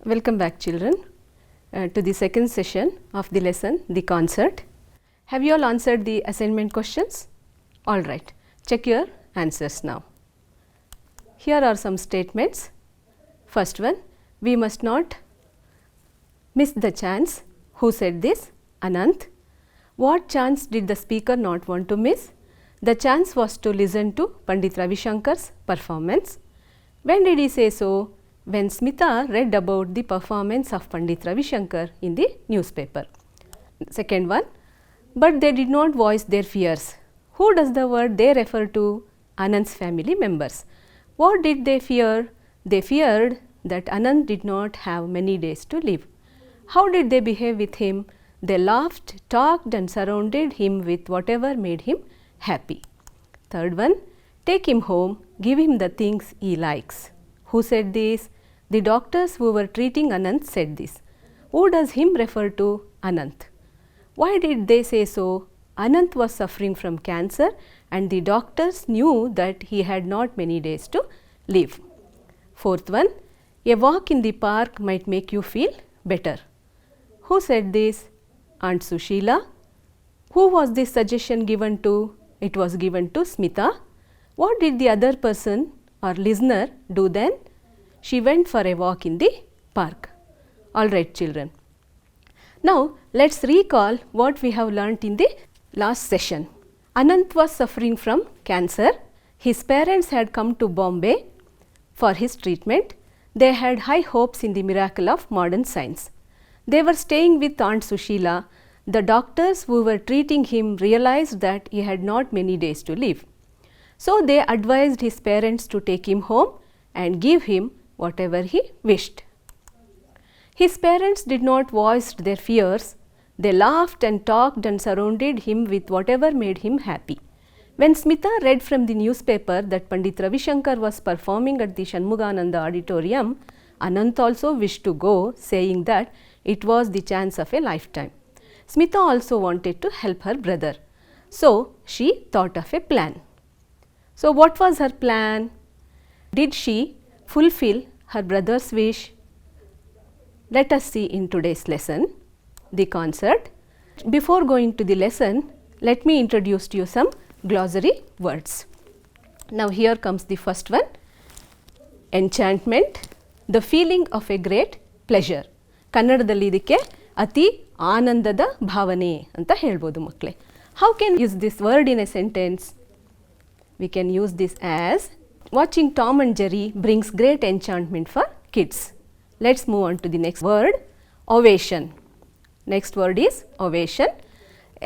Welcome back children to the second session of the lesson, the concert. Have you all answered the assignment questions? Alright, check your answers now. Here are some statements. First one, we must not miss the chance. Who said this? Anant. What chance did the speaker not want to miss? The chance was to listen to Pandit Ravi Shankar's performance. When did he say so? When Smita read about the performance of Pandit Ravi Shankar in the newspaper. Second one, but they did not voice their fears. Who does the word they refer to? Anant's family members. What did they fear? They feared that Anant did not have many days to live. How did they behave with him? They laughed, talked and surrounded him with whatever made him happy. Third one, take him home, give him the things he likes. Who said this? The doctors who were treating Anant said this. Who does him refer to? Anant. Why did they say so? Anant was suffering from cancer and the doctors knew that he had not many days to live. Fourth one, a walk in the park might make you feel better. Who said this? Aunt Sushila. Who was this suggestion given to? It was given to Smita. What did the other person or listener do then? She went for a walk in the park. Alright children. Now let's recall what we have learnt in the last session. Anant was suffering from cancer. His parents had come to Bombay for his treatment. They had high hopes in the miracle of modern science. They were staying with Aunt Sushila. The doctors who were treating him realized that he had not many days to live. So they advised his parents to take him home and give him whatever he wished. His parents did not voice their fears. They laughed and talked and surrounded him with whatever made him happy. When Smita read from the newspaper that Pandit Ravi Shankar was performing at the Shanmugananda auditorium, Anant also wished to go, saying that it was the chance of a lifetime. Smita also wanted to help her brother. So she thought of a plan. So what was her plan? Did she fulfill her brother's wish? Let us see in today's lesson, the concert. Before going to the lesson, let me introduce to you some glossary words. Now here comes the first one, enchantment, the feeling of a great pleasure. ಕನ್ನಡದಲ್ಲಿ ಇದಕ್ಕೆ ಅತಿ ಆನಂದದ ಭಾವನೆ ಅಂತ ಹೇಳ್ಬೋದು ಮಕ್ಕಳೇ. How can we use this word in a sentence? We can use this as watching Tom and Jerry brings great enchantment for kids. Let's move on to the next word, ovation. Next word is ovation.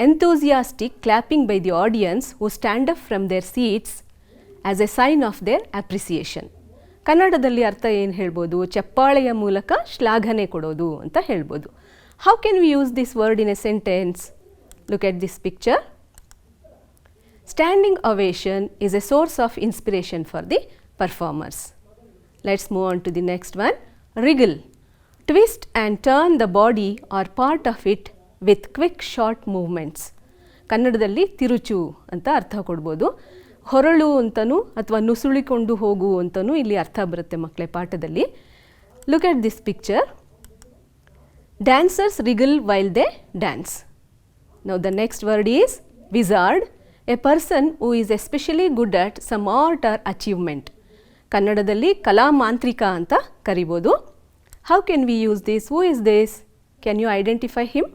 Enthusiastic clapping by the audience who stand up from their seats as a sign of their appreciation. ಕನ್ನಡದಲ್ಲಿ ಅರ್ಥ ಏನು ಹೇಳ್ಬೋದು? ಚಪ್ಪಾಳೆಯ ಮೂಲಕ ಶ್ಲಾಘನೆ ಕೊಡೋದು ಅಂತ ಹೇಳ್ಬೋದು. How can we use this word in a sentence? Look at this picture. Standing ovation is a source of inspiration for the performers. Let's move on to the next one. Wriggle. Twist and turn the body or part of it with quick short movements. ಕನ್ನಡದಲ್ಲಿ ತಿರುಚು ಅಂತ ಅರ್ಥ ಕೊಡ್ಬೋದು. ಹೊರಳು ಅಂತನೂ ಅಥವಾ ನುಸುಳಿಕೊಂಡು ಹೋಗು ಅಂತನೂ ಇಲ್ಲಿ ಅರ್ಥ ಬರುತ್ತೆ ಮಕ್ಕಳೇ ಪಾಠದಲ್ಲಿ. Look at this picture. Dancers wriggle while they dance. Now the next word is wizard. A person who is especially good at some art or achievement. ಕನ್ನಡದಲ್ಲಿ ಕಲಾ ಮಾಂತ್ರಿಕ ಅಂತ ಕರಿಬೋದು. How can we use this? Who is this? Can you identify him?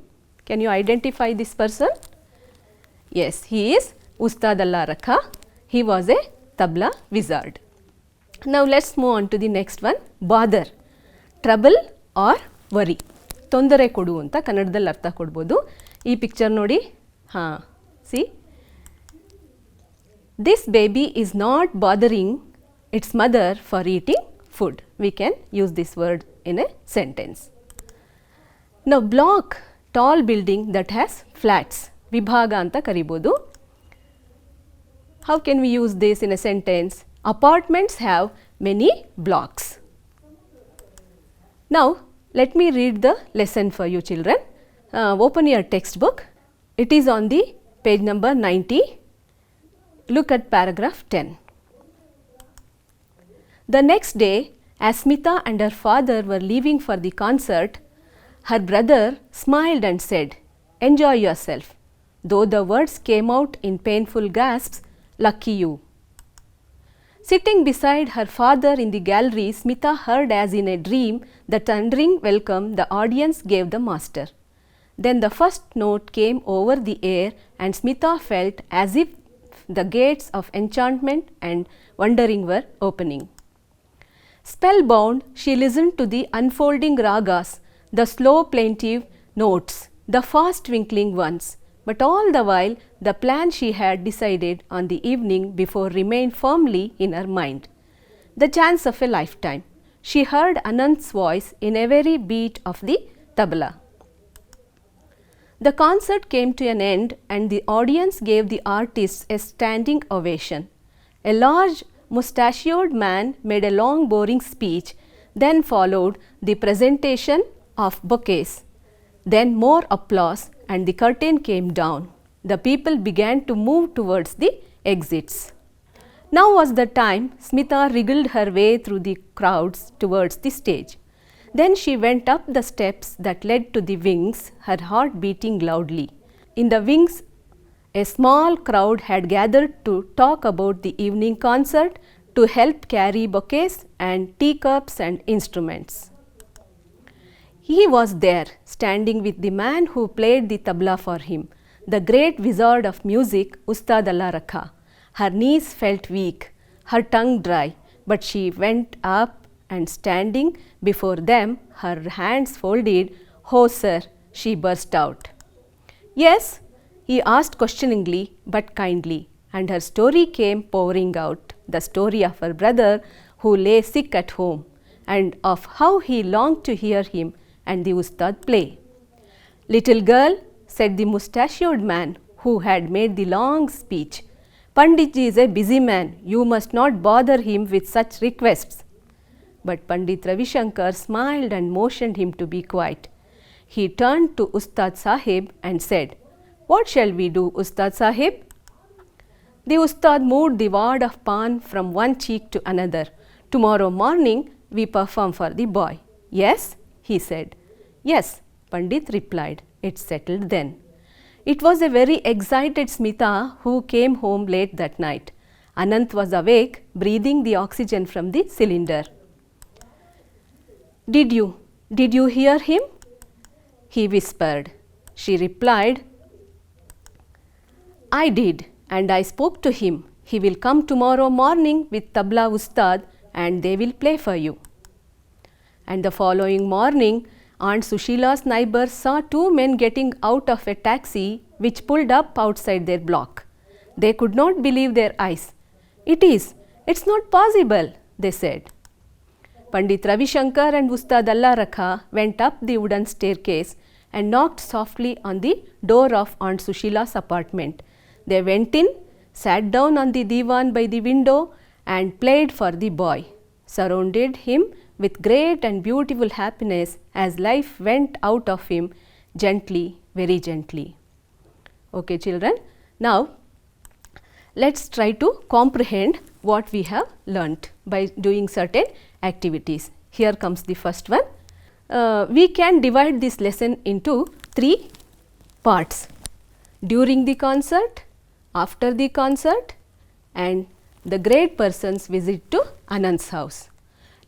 Can you identify this person? Yes, he is Ustad Allah Rakha. He was a tabla wizard. Now let's move on to the next one, bother. Trouble or worry. ತೊಂದರೆ ಕೊಡು ಅಂತ ಕನ್ನಡದಲ್ಲಿ ಅರ್ಥ ಕೊಡ್ಬೋದು. ಈ picture ನೋಡಿ. ಹಾಂ, see? This baby is not bothering its mother for eating food. We can use this word in a sentence. Now block, tall building that has flats. ವಿಭಾಗ ಅಂತ ಕರಿಬೋದು. How can we use this in a sentence? Apartments have many blocks. Now let me read the lesson for you children. Open your textbook. It is on the page number 90. Look at paragraph 10. The next day, As Smita and her father were leaving for the concert, her brother smiled and said, "Enjoy yourself." Though the words came out in painful gasps, "Lucky you." Sitting beside her father in the gallery, Smita heard as in a dream the thundering welcome the audience gave the master. Then the first note came over the air and Smita felt as if the gates of enchantment and wondering were opening. Spellbound, she listened to the unfolding ragas, the slow plaintive notes, the fast twinkling ones, but all the while the plan she had decided on the evening before remained firmly in her mind. The chance of a lifetime. She heard Anant's voice in every beat of the tabla. The concert came to an end and the audience gave the artists a standing ovation. A large mustachioed man made a long boring speech, then followed the presentation of bouquets. Then more applause and the curtain came down. The people began to move towards the exits. Now was the time Smita wriggled her way through the crowds towards the stage. Then she went up the steps that led to the wings, her heart beating loudly. In the wings, a small crowd had gathered to talk about the evening concert, to help carry bouquets and teacups and instruments. He was there, standing with the man who played the tabla for him, the great wizard of music, Ustad Allah Rakha. Her knees felt weak, her tongue dry, but she went up and standing before them, her hands folded, "Oh sir," she burst out. "Yes?" he asked questioningly but kindly, and her story came pouring out, the story of her brother who lay sick at home, and of how he longed to hear him and the Ustad play. "Little girl," said the mustachioed man who had made the long speech, "Panditji is a busy man, you must not bother him with such requests." But Pandit Ravi Shankar smiled and motioned him to be quiet. He turned to Ustad Sahib and said, "What shall we do, Ustad Sahib?" The Ustad moved the wad of pan from one cheek to another. "Tomorrow morning we perform for the boy." "Yes?" he said. "Yes," Pandit replied. "It's settled then." It was a very excited Smita who came home late that night. Anant was awake, breathing the oxygen from the cylinder. Did you hear him?" he whispered. She replied, "I did, and I spoke to him. He will come tomorrow morning with tabla ustad and they will play for you." And the following morning, Aunt Sushila's neighbors saw two men getting out of a taxi which pulled up outside their block. They could not believe their eyes. It's not possible," they said. Pandit Ravi Shankar and Ustad Allah Rakha went up the wooden staircase and knocked softly on the door of Aunt Sushila's apartment. They went in, sat down on the divan by the window and played for the boy, surrounded him with great and beautiful happiness as life went out of him gently, very gently. Okay children, now let's try to comprehend what we have learnt by doing certain activities. Here comes the first one. We can divide this lesson into 3 parts: during the concert, after the concert, and the great person's visit to Anand's house.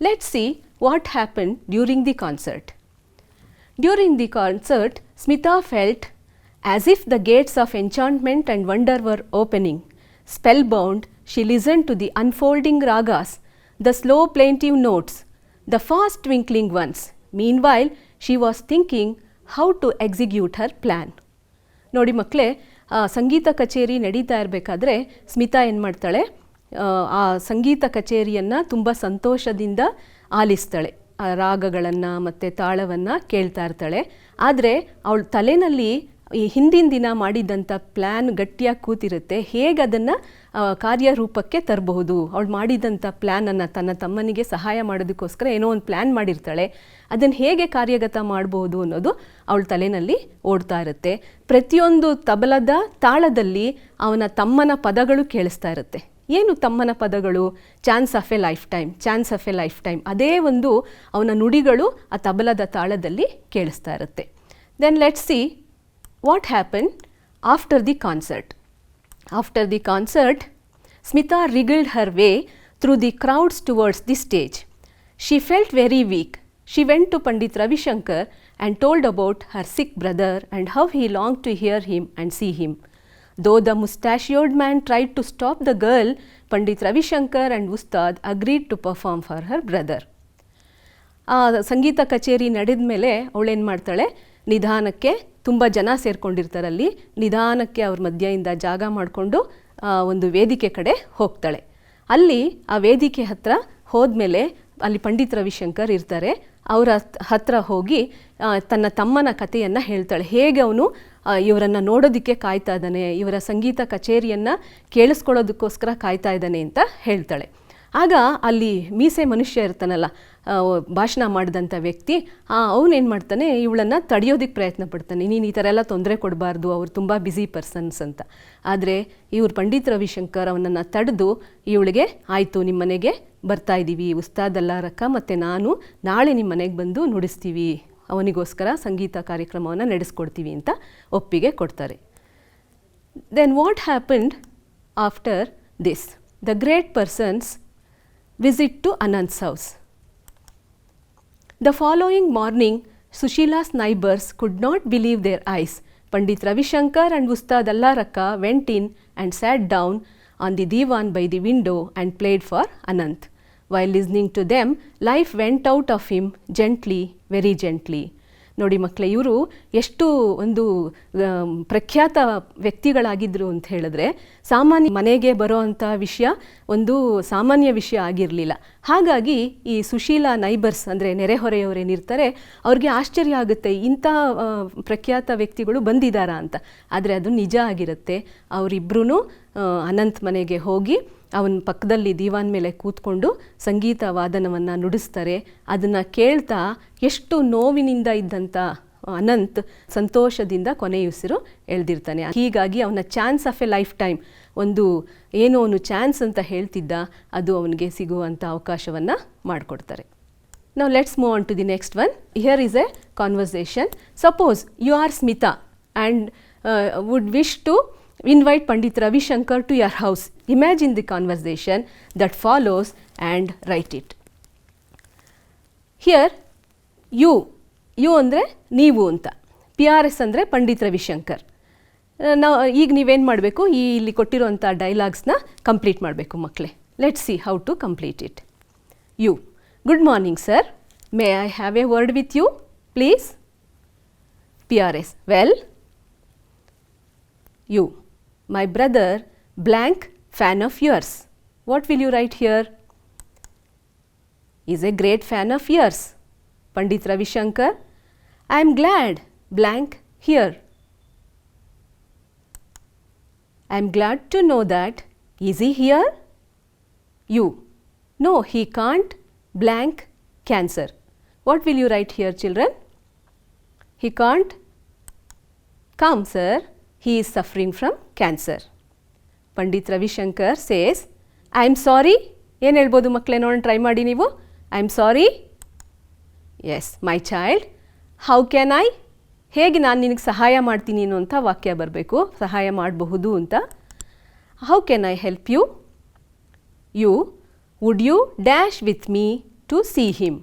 Let's see what happened during the concert. During the concert, Smita felt as if the gates of enchantment and wonder were opening. Spellbound, she listened to the unfolding ragas, the slow plaintive notes, the fast twinkling ones. Meanwhile, she was thinking how to execute her plan. ನೋಡಿ ಮಕ್ಕಳೇ, ಸಂಗೀತ ಕಚೇರಿ ನಡೀತಾ ಇರಬೇಕಾದ್ರೆ ಸ್ಮಿತಾ ಏನು ಮಾಡ್ತಾಳೆ, ಆ ಸಂಗೀತ ಕಚೇರಿಯನ್ನು ತುಂಬ ಸಂತೋಷದಿಂದ ಆಲಿಸ್ತಾಳೆ. ಆ ರಾಗಗಳನ್ನು ಮತ್ತು ತಾಳವನ್ನು ಕೇಳ್ತಾ ಇರ್ತಾಳೆ. ಆದರೆ ಅವಳ ತಲೆಯಲ್ಲಿ ಈ ಹಿಂದಿನ ದಿನ ಮಾಡಿದಂಥ ಪ್ಲ್ಯಾನ್ ಗಟ್ಟಿಯಾಗಿ ಕೂತಿರುತ್ತೆ. ಹೇಗೆ ಅದನ್ನು ಕಾರ್ಯರೂಪಕ್ಕೆ ತರಬಹುದು, ಅವಳು ಮಾಡಿದಂಥ ಪ್ಲ್ಯಾನನ್ನು ತನ್ನ ತಮ್ಮನಿಗೆ ಸಹಾಯ ಮಾಡೋದಕ್ಕೋಸ್ಕರ ಏನೋ ಒಂದು ಪ್ಲ್ಯಾನ್ ಮಾಡಿರ್ತಾಳೆ, ಅದನ್ನು ಹೇಗೆ ಕಾರ್ಯಗತ ಮಾಡ್ಬೋದು ಅನ್ನೋದು ಅವಳ ತಲೆಯಲ್ಲಿ ಓಡ್ತಾ ಇರುತ್ತೆ. ಪ್ರತಿಯೊಂದು ತಬಲದ ತಾಳದಲ್ಲಿ ಅವನ ತಮ್ಮನ ಪದಗಳು ಕೇಳಿಸ್ತಾ ಇರುತ್ತೆ. ಏನು ತಮ್ಮನ ಪದಗಳು? Chance of a lifetime, chance of a lifetime. ಅದೇ ಒಂದು ಅವನ ನುಡಿಗಳು ಆ ತಬಲದ ತಾಳದಲ್ಲಿ ಕೇಳಿಸ್ತಾ ಇರುತ್ತೆ. Then let's see what happen after the concert. After the concert, Smita wriggled her way through the crowds towards the stage. She felt very weak. She went to Pandit Ravi Shankar and told about her sick brother and how he longed to hear him and see him. Though the mustachioed man tried to stop the girl, Pandit Ravi Shankar and Ustad agreed to perform for her brother. ಆ ಸಂಗೀತ ಕಚೇರಿ ನಡೆದ ಮೇಲೆ ಅವಳೇನು ಮಾಡ್ತಾಳೆ, ನಿಧಾನಕ್ಕೆ, ತುಂಬ ಜನ ಸೇರ್ಕೊಂಡಿರ್ತಾರಲ್ಲಿ, ನಿಧಾನಕ್ಕೆ ಅವ್ರ ಮಧ್ಯೆಯಿಂದ ಜಾಗ ಮಾಡಿಕೊಂಡು ಒಂದು ವೇದಿಕೆ ಕಡೆ ಹೋಗ್ತಾಳೆ. ಅಲ್ಲಿ ಆ ವೇದಿಕೆ ಹತ್ರ ಹೋದ್ಮೇಲೆ ಅಲ್ಲಿ ಪಂಡಿತ್ ರವಿಶಂಕರ್ ಇರ್ತಾರೆ. ಅವರ ಹತ್ರ ಹೋಗಿ ತನ್ನ ತಮ್ಮನ ಕಥೆಯನ್ನು ಹೇಳ್ತಾಳೆ. ಹೇಗೆ ಅವನು ಇವರನ್ನು ನೋಡೋದಕ್ಕೆ ಕಾಯ್ತಾ ಇದ್ದಾನೆ, ಇವರ ಸಂಗೀತ ಕಚೇರಿಯನ್ನು ಕೇಳಿಸ್ಕೊಳ್ಳೋದಕ್ಕೋಸ್ಕರ ಕಾಯ್ತಾ ಇದ್ದಾನೆ ಅಂತ ಹೇಳ್ತಾಳೆ. ಆಗ ಅಲ್ಲಿ ಮೀಸೆ ಮನುಷ್ಯ ಇರ್ತಾನಲ್ಲ, ಭಾಷಣ ಮಾಡಿದಂಥ ವ್ಯಕ್ತಿ, ಅವನೇನು ಮಾಡ್ತಾನೆ, ಇವಳನ್ನು ತಡೆಯೋದಕ್ಕೆ ಪ್ರಯತ್ನ ಪಡ್ತಾನೆ. ನೀನು ಈ ಥರ ಎಲ್ಲ ತೊಂದರೆ ಕೊಡಬಾರ್ದು, ಅವ್ರು ತುಂಬ ಬ್ಯುಸಿ ಪರ್ಸನ್ಸ್ ಅಂತ. ಆದರೆ ಇವ್ರು ಪಂಡಿತ್ ರವಿಶಂಕರ್ ಅವನನ್ನು ತಡೆದು ಇವಳಿಗೆ, ಆಯಿತು ನಿಮ್ಮ ಮನೆಗೆ ಬರ್ತಾ ಇದ್ದೀವಿ, ಉಸ್ತಾದ್ ಅಲ್ಲಾರಕ್ಕ ಮತ್ತು ನಾನು ನಾಳೆ ನಿಮ್ಮ ಮನೆಗೆ ಬಂದು ನುಡಿಸ್ತೀವಿ, ಅವನಿಗೋಸ್ಕರ ಸಂಗೀತ ಕಾರ್ಯಕ್ರಮವನ್ನು ನಡೆಸ್ಕೊಡ್ತೀವಿ ಅಂತ ಒಪ್ಪಿಗೆ ಕೊಡ್ತಾರೆ. Then what happened after this? The great persons visit to Anand's house. The following morning, Sushila's neighbors could not believe their eyes. Pandit Ravi Shankar and Ustad Allaraka went in and sat down on the divan by the window and played for Anand. While listening to them, life went out of him gently, very gently. ನೋಡಿ ಮಕ್ಕಳೇ, ಇವರು ಎಷ್ಟು ಒಂದು ಪ್ರಖ್ಯಾತ ವ್ಯಕ್ತಿಗಳಾಗಿದ್ದರು ಅಂತ ಹೇಳಿದ್ರೆ, ಸಾಮಾನ್ಯ ಮನೆಗೆ ಬರೋ ಅಂಥ ವಿಷಯ ಒಂದು ಸಾಮಾನ್ಯ ವಿಷಯ ಆಗಿರಲಿಲ್ಲ. ಹಾಗಾಗಿ ಈ ಸುಶೀಲಾ ನೈಬರ್ಸ್ ಅಂದರೆ ನೆರೆಹೊರೆಯವರೇನಿರ್ತಾರೆ, ಅವ್ರಿಗೆ ಆಶ್ಚರ್ಯ ಆಗುತ್ತೆ, ಇಂಥ ಪ್ರಖ್ಯಾತ ವ್ಯಕ್ತಿಗಳು ಬಂದಿದ್ದಾರಾ ಅಂತ. ಆದರೆ ಅದು ನಿಜ ಆಗಿರುತ್ತೆ. ಅವರಿಬ್ಬರೂ ಅನಂತ್ ಮನೆಗೆ ಹೋಗಿ ಅವನ ಪಕ್ಕದಲ್ಲಿ ದಿವಾನ್ ಮೇಲೆ ಕೂತ್ಕೊಂಡು ಸಂಗೀತ ವಾದನವನ್ನು ನುಡಿಸ್ತಾರೆ. ಅದನ್ನು ಕೇಳ್ತಾ ಎಷ್ಟು ನೋವಿನಿಂದ ಇದ್ದಂಥ ಅನಂತ್ ಸಂತೋಷದಿಂದ ಕೊನೆಯುಸಿರು ಎಳೆದಿರ್ತಾನೆ. ಹೀಗಾಗಿ ಅವನ chance of a life time, ಒಂದು ಏನು ಅವನು ಚಾನ್ಸ್ ಅಂತ ಹೇಳ್ತಿದ್ದ, ಅದು ಅವನಿಗೆ ಸಿಗುವಂಥ ಅವಕಾಶವನ್ನು ಮಾಡಿಕೊಡ್ತಾರೆ. Now let's move on to the next one. Here is a conversation. Suppose you are Smita and would wish to invite Pandit Ravi Shankar to your house. Imagine the conversation that follows and write it. Here you ಅಂದರೆ ನೀವು ಅಂತ, PRS ಅಂದರೆ ಪಂಡಿತ್ ರವಿಶಂಕರ್. ಈಗ ನೀವೇನು ಮಾಡಬೇಕು, ಇಲ್ಲಿ ಕೊಟ್ಟಿರುವಂಥ ಡೈಲಾಗ್ಸ್ನ complete ಮಾಡಬೇಕು ಮಕ್ಕಳೇ. Let's see how to complete it. ಯು: good morning sir, may I have a word with you please? PRS: well. ಯು: my brother blank fan of yours. What will you write here? Is a great fan of yours. Pandit Ravi Shankar: I am glad blank here. I am glad to know that. Is he here? You: no, he can't blank cancer. What will you write here, children? He can't come, sir. He is suffering from cancer. Pandit Ravi Shankar says, I am sorry. ಏನು ಹೇಳ್ಬೋದು ಮಕ್ಕಳೇ, ನೋಡೋಣ, try ಮಾಡಿ ನೀವು. I am sorry. Yes, my child. How can I? ಹೇಗೆ ನಾನು ನಿನಗೆ ಸಹಾಯ ಮಾಡ್ತೀನಿ ಅನ್ನುವಂಥ ವಾಕ್ಯ ಬರಬೇಕು, ಸಹಾಯ ಮಾಡಬಹುದು ಅಂತ. How can I help you? You: would you dash with me to see him?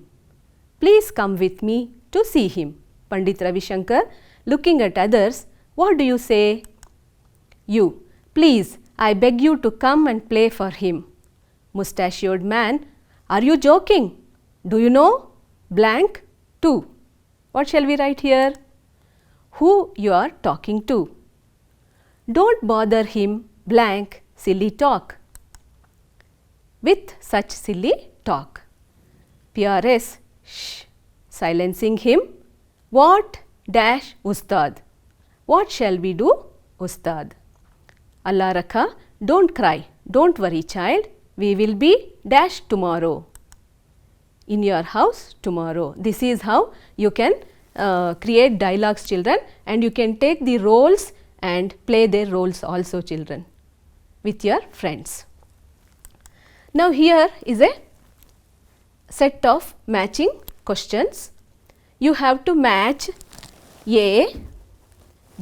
Please come with me to see him. Pandit Ravi Shankar, looking at others, what do you say? You: please, I beg you to come and play for him. Mustachioed man: are you joking? Do you know blank too? What shall we write here? Who you are talking to? Don't bother him blank silly talk. With such silly talk. PRS: shh, silencing him. What dash Ustad? What shall we do, Ustad? Allaraka: don't cry, don't worry child, we will be dash tomorrow. In your house tomorrow. This is how you can create dialogues, children, and you can take the roles and play their roles also, children, with your friends. Now here is a set of matching questions. You have to match A,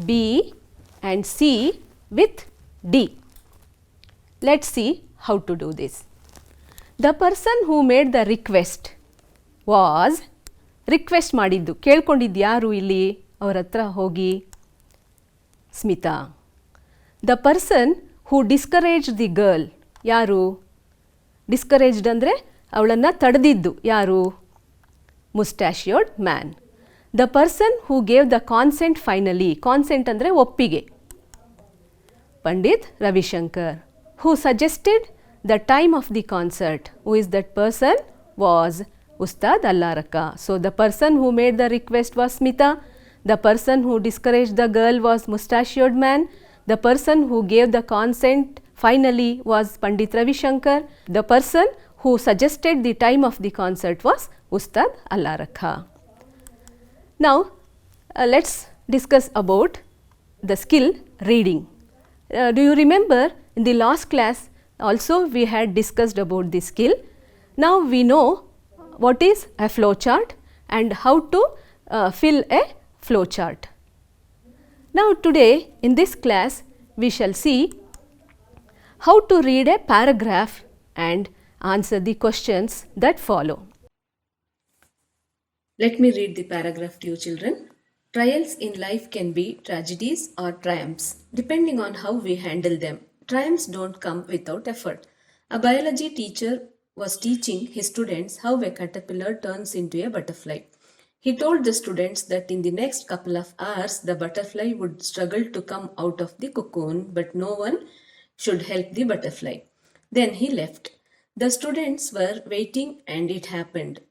B and C with D. Let's see how to do this. The person who made the request was, request ಮಾಡಿದ್ದು ಕೇಳ್ಕೊಂಡಿದ್ದು ಯಾರು ಇಲ್ಲಿ ಅವರ ಹತ್ರ ಹೋಗಿ? Smita. The person who discouraged the girl ಯಾರು? discouraged ಅಂದರೆ ಅವಳನ್ನು ತಡೆದಿದ್ದು ಯಾರು? mustachioed man. The person who gave the consent finally, consent ಅಂದರೆ ಒಪ್ಪಿಗೆ, Pandit Ravishankar. Who suggested the time of the concert? Who is that person? Was Ustad Allaraka. So the person who made the request was Smita. The person who discouraged the girl was mustachioed man. The person who gave the consent finally was Pandit Ravishankar. The person who suggested the time of the concert was Ustad Allaraka. Now let's discuss about the skill reading. Do you remember in the last class also we had discussed about this skill. Now we know what is a flow chart and how to fill a flow chart. Now today in this class we shall see how to read a paragraph and answer the questions that follow. Let me read the paragraph to you children. Trials in life can be tragedies or triumphs, depending on how we handle them. Triumphs don't come without effort. A biology teacher was teaching his students how a caterpillar turns into a butterfly. He told the students that in the next couple of hours, the butterfly would struggle to come out of the cocoon, but no one should help the butterfly. Then he left. The students were waiting and it happened.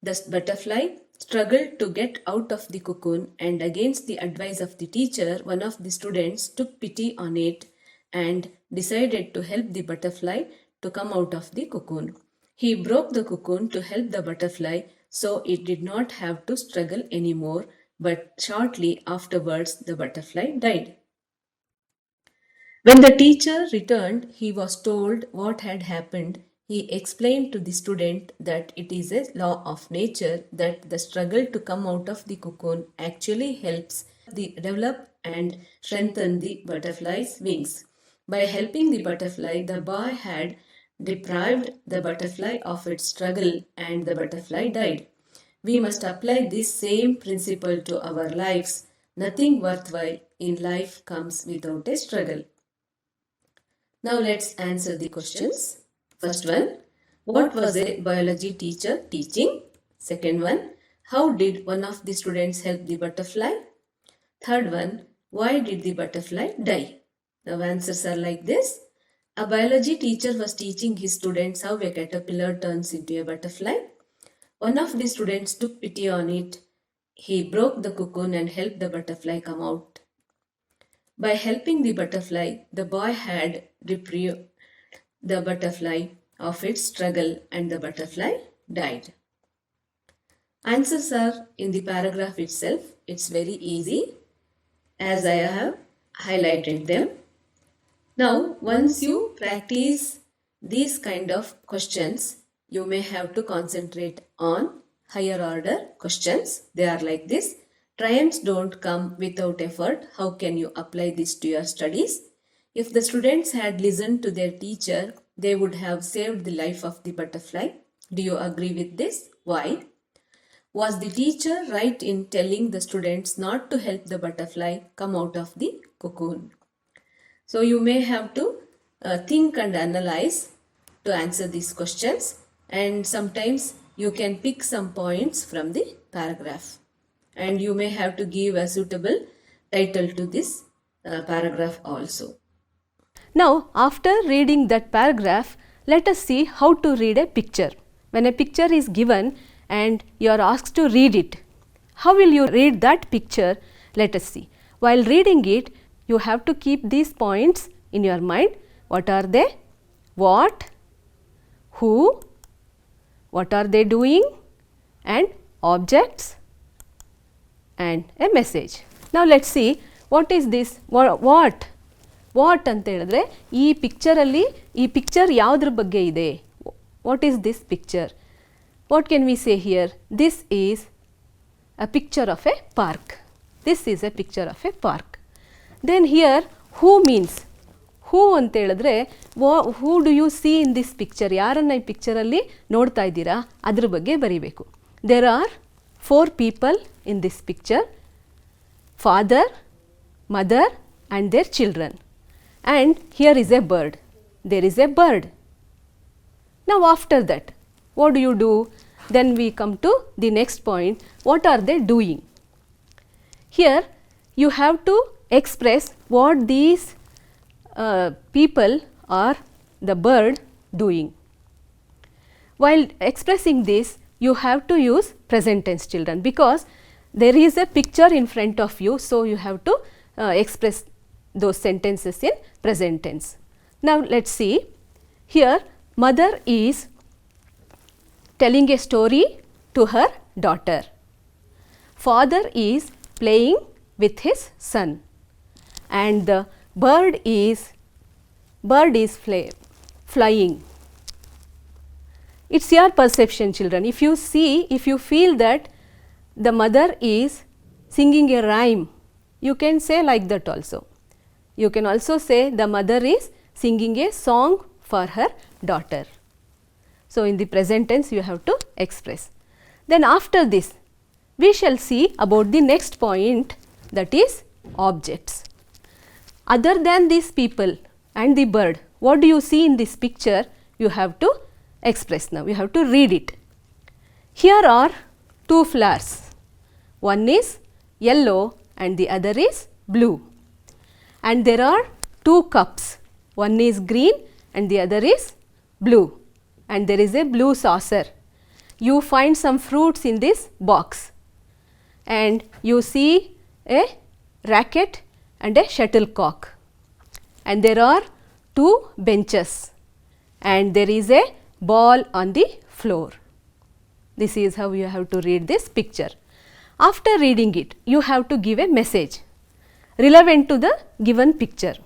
The butterfly struggled to get out of the cocoon, and against the advice of the teacher, one of the students took pity on it and decided to help the butterfly to come out of the cocoon. He broke the cocoon to help the butterfly so it did not have to struggle anymore, but shortly afterwards the butterfly died. When the teacher returned, he was told what had happened. He explained to the student that it is a law of nature that the struggle to come out of the cocoon actually helps develop and strengthen the butterfly's wings. By helping the butterfly, the boy had deprived the butterfly of its struggle and the butterfly died. We must apply this same principle to our lives. Nothing worthwhile in life comes without a struggle. Now let's answer the questions. First one, what was a biology teacher teaching? Second one, how did one of the students help the butterfly? Third one, why did the butterfly die? The answers are like this. A biology teacher was teaching his students how a caterpillar turns into a butterfly. One of the students took pity on it. He broke the cocoon and helped the butterfly come out. By helping the butterfly, the boy had deprived the butterfly of its struggle and the butterfly died. Answers are in the paragraph itself. It's very easy as I have highlighted them. Now once you practice these kind of questions, you may have to concentrate on higher order questions. They are like this. Triumphs don't come without effort. How can you apply this to your studies? If the students had listened to their teacher, they would have saved the life of the butterfly. Do you agree with this? Why? Was the teacher right in telling the students not to help the butterfly come out of the cocoon? So you may have to think and analyze to answer these questions, and sometimes you can pick some points from the paragraph, and you may have to give a suitable title to this paragraph also. Now after reading that paragraph, let us see how to read a picture. When a picture is given and you are asked to read it, how will you read that picture? Let us see. While reading it, you have to keep these points in your mind. What are they? What, who, what are they doing, and objects and a message. Now let's see what is this. What ಅಂತ ಹೇಳಿದ್ರೆ ಈ ಪಿಕ್ಚರಲ್ಲಿ ಈ picture ಯಾವುದ್ರ ಬಗ್ಗೆ ಇದೆ, What is this picture? What can we say here? This is a picture of a park. This is a picture of a park. Then here who means, who ಅಂತ ಹೇಳಿದ್ರೆ who do you see in this picture? ಯಾರನ್ನ ಈ ಪಿಕ್ಚರಲ್ಲಿ ನೋಡ್ತಾ ಇದ್ದೀರಾ ಅದ್ರ ಬಗ್ಗೆ ಬರೀಬೇಕು. There are 4 people in this picture: father, mother and their children. And here is a bird. There is a bird. Now after that, what do you do? Then we come to the next point. What are they doing? Here you have to express what these people or the bird doing. While expressing this, you have to use present tense, children, because there is a picture in front of you, so you have to express those sentences in present tense. Now let's see. Here mother is telling a story to her daughter. Father is playing with his son, and the bird is flying. It's your perception, children. If you see, if you feel that the mother is singing a rhyme, you can say like that also. You can also say the mother is singing a song for her daughter. So in the present tense you have to express. Then after this we shall see about the next point, that is objects. Other than these people and the bird, what do you see in this picture? You have to express now. You have to read it. Here are 2 flowers. One is yellow and the other is blue. And there are 2 cups. One is green and the other is blue. And there is a blue saucer. You find some fruits in this box. And you see a racket and a shuttlecock. And there are 2 benches. And there is a ball on the floor. This is how you have to read this picture. After reading it, you have to give a message relevant to the given picture.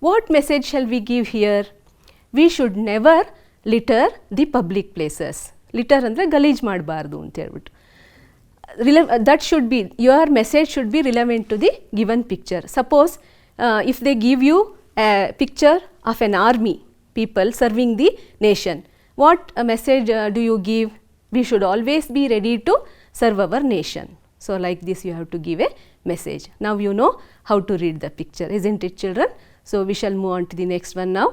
What message shall we give here? We should never litter the public places. Litter ಅಂದರೆ ಗಲೀಜ್ ಮಾಡಬಾರ್ದು ಅಂತ ಹೇಳ್ಬಿಟ್ಟು. That should be, your message should be relevant to the given picture. Suppose if they give you a picture of an army, people serving the nation, what a message do you give? We should always be ready to serve our nation. So like this you have to give a message. Now you know how to read the picture, isn't it, children? So we shall move on to the next one now.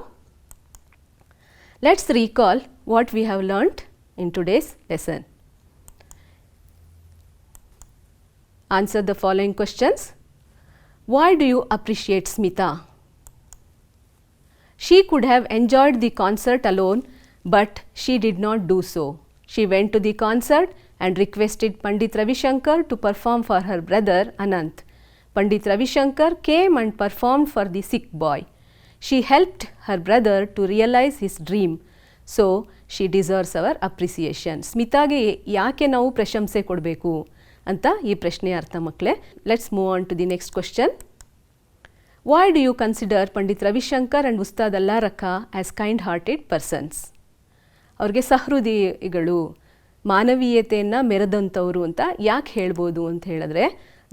Let's recall what we have learnt in today's lesson. Answer the following questions. Why do you appreciate Smita? She could have enjoyed the concert alone, but she did not do so. She went to the concert and requested Pandit Ravi Shankar to perform for her brother Anant. Pandit Ravi Shankar came and performed for the sick boy. She helped her brother to realize his dream. So she deserves our appreciation. ಸ್ಮಿತಾಗೆ ಯಾಕೆ ನಾವು ಪ್ರಶಂಸೆ ಕೊಡಬೇಕು ಅಂತ ಈ ಪ್ರಶ್ನೆ ಅರ್ಥ ಮಕ್ಕಳೇ. Let's move on to the next question. Why do you consider Pandit Ravi Shankar and Ustad Allah Rakha as kind-hearted persons? ಅವ್ರಿಗೆ ಸಹೃದಯಿಗಳು, ಮಾನವೀಯತೆಯನ್ನು ಮೆರೆದಂಥವರು ಅಂತ ಯಾಕೆ ಹೇಳ್ಬೋದು ಅಂತ ಹೇಳಿದ್ರೆ,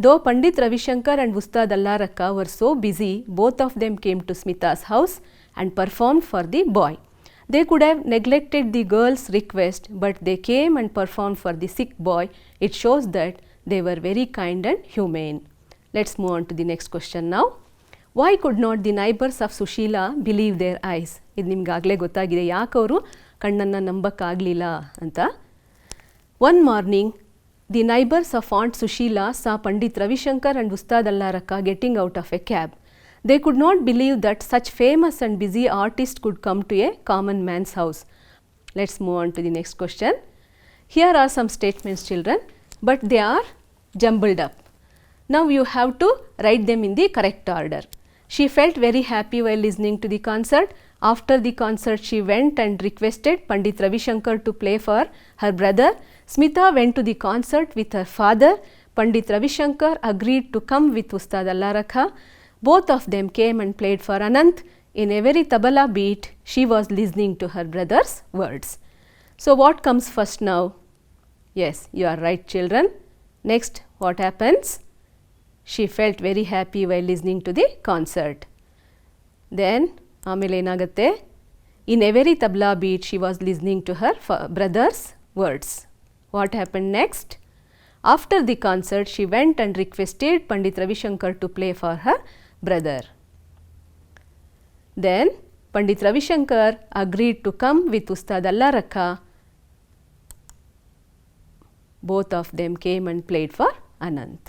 though Pandit Ravi Shankar and Ustad Allah Rakha were so busy, both of them came to Smita's house and performed for the boy. They could have neglected the girl's request, but they came and performed for the sick boy. It shows that they were very kind and humane. Let's move on to the next question now. Why could not the neighbors of Sushila believe their eyes? ಇದು ನಿಮ್ಗೆ ಆಗಲೇ ಗೊತ್ತಾಗಿದೆ ಯಾಕೆ ಅವರು ಕಣ್ಣನ್ನು ನಂಬಕ್ಕಾಗಲಿಲ್ಲ ಅಂತ. One morning, the neighbors of Aunt Sushila saw Pandit Ravi Shankar and Ustad Allah Rakha getting out of a cab. They could not believe that such famous and busy artists could come to a common man's house. Let's move on to the next question. Here are some statements, children, but they are jumbled up. Now you have to write them in the correct order. She felt very happy while listening to the concert. After the concert, she went and requested Pandit Ravi Shankar to play for her brother. Smita went to the concert with her father. Pandit Ravi Shankar agreed to come with Ustad Allah Rakha. Both of them came and played for Anant. In every tabla beat, she was listening to her brother's words. So, what comes first now? Yes, you are right, children. Next, what happens? She felt very happy while listening to the concert. Then, ಆಮೇಲೆ ಏನಾಗುತ್ತೆ? In every tabla beat, she was listening to her brother's words. What happened next? After the concert, she went and requested Pandit Ravi Shankar to play for her brother. Then, Pandit Ravi Shankar agreed to come with Ustad Allah Rakha. Both of them came and played for Anant.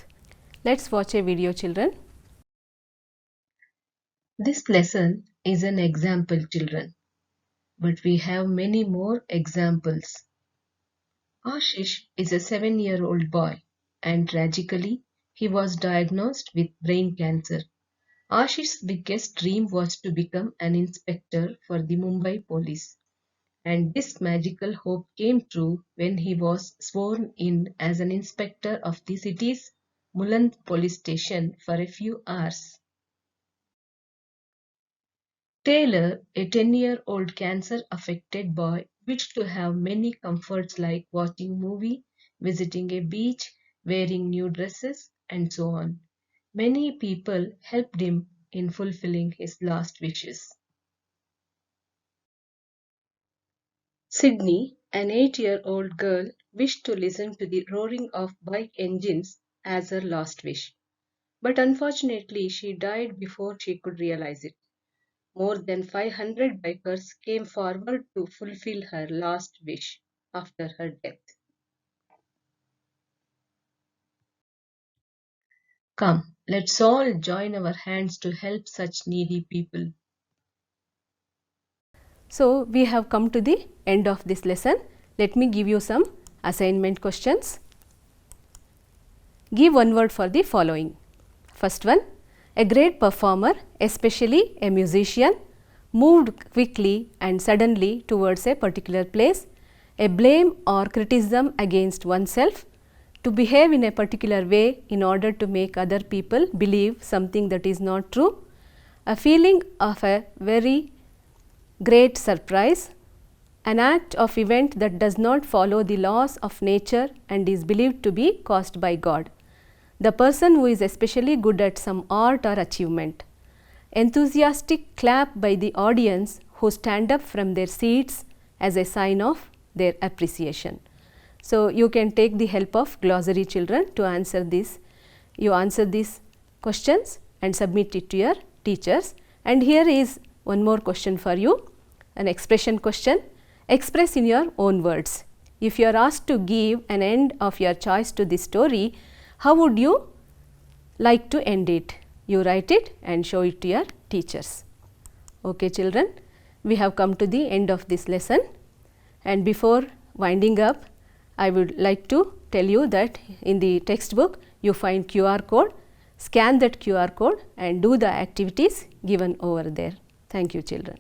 Let's watch a video, children. This lesson is an example, children, but we have many more examples. Ashish is a 7-year-old boy, and tragically, he was diagnosed with brain cancer. Ashish's biggest dream was to become an inspector for the Mumbai police. And this magical hope came true when he was sworn in as an inspector of the city's Mulund police station for a few hours. Taylor, a 10-year-old cancer-affected boy, wished to have many comforts like watching movie, visiting a beach, wearing new dresses, and so on. Many people helped him in fulfilling his last wishes. Sydney, an 8-year-old girl, wished to listen to the roaring of bike engines as her last wish. But unfortunately, she died before she could realize it. More than 500 bikers came forward to fulfill her last wish after her death. Come, let's all join our hands to help such needy people. So, we have come to the end of this lesson. Let me give you some assignment questions. Give one word for the following. First one, a great performer, especially a musician, moved quickly and suddenly towards a particular place. A blame or criticism against oneself, to behave in a particular way in order to make other people believe something that is not true. A feeling of a very great surprise, an act of event that does not follow the laws of nature and is believed to be caused by God. The person who is especially good at some art or achievement. Enthusiastic clap by the audience who stand up from their seats as a sign of their appreciation. So, you can take the help of glossary, children, to answer this. You answer these questions and submit it to your teachers. And here is one more question for you, an expression question. Express in your own words. If you are asked to give an end of your choice to this story, how would you like to end it? You write it and show it to your teachers. Okay, children, we have come to the end of this lesson, and before winding up, I would like to tell you that in the textbook you find QR code. Scan that QR code and do the activities given over there. Thank you, children.